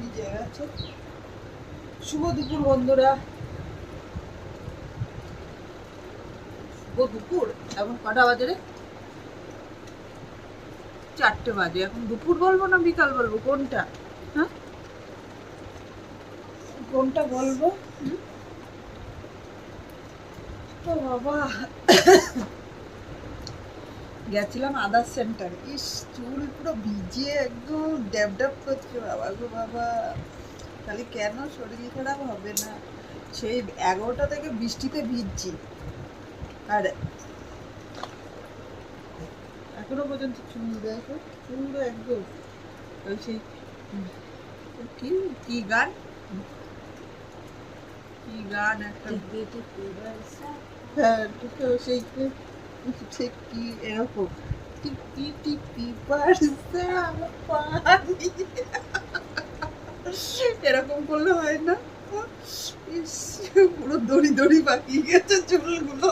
ভিজে গেছে। শুভ দুপুর বন্ধুরা, শুভ দুপুর। এখন কটা বাজে রে? 4টে বাজে। এখন দুপুর বলবো না বিকাল বলবো, কোনটা? হ্যাঁ, কোনটা বলবো? ও বাবা, গেছিলাম আদার সেন্টার। ইস, চুল পুরো ভিজে একদম ড্যাব ড্যাব করছে। বাবা গো বাবা, খালি কেন শরীর খারাপ হবে না? সেই 11টা থেকে বৃষ্টিতে ভিজছি, আর এখনো পর্যন্ত চুল দেখো, চুল একদম ওই সেই কি কি গান, কি গান একটা, হ্যাঁ সেই ঠিক কি এরকম টিপি টিপি বর্ষা পানি, এরকম করলে হয় না? ইস, পুরো দড়ি দড়ি পাকিয়ে গেছে চুলগুলো।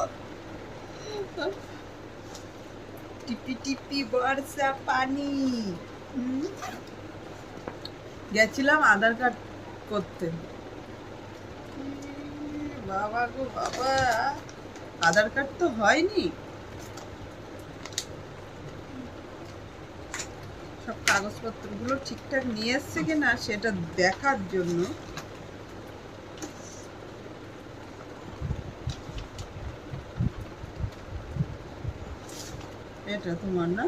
টিপি টিপি বর্ষা পানি। গেছিলাম আধার কার্ড করতে। বাবা গো বাবা, আধার কার্ড তো হয়নি। সব কাগজপত্রগুলো ঠিকঠাক নিয়ে এসছে কিনা সেটা দেখার জন্য এটা তোমার না।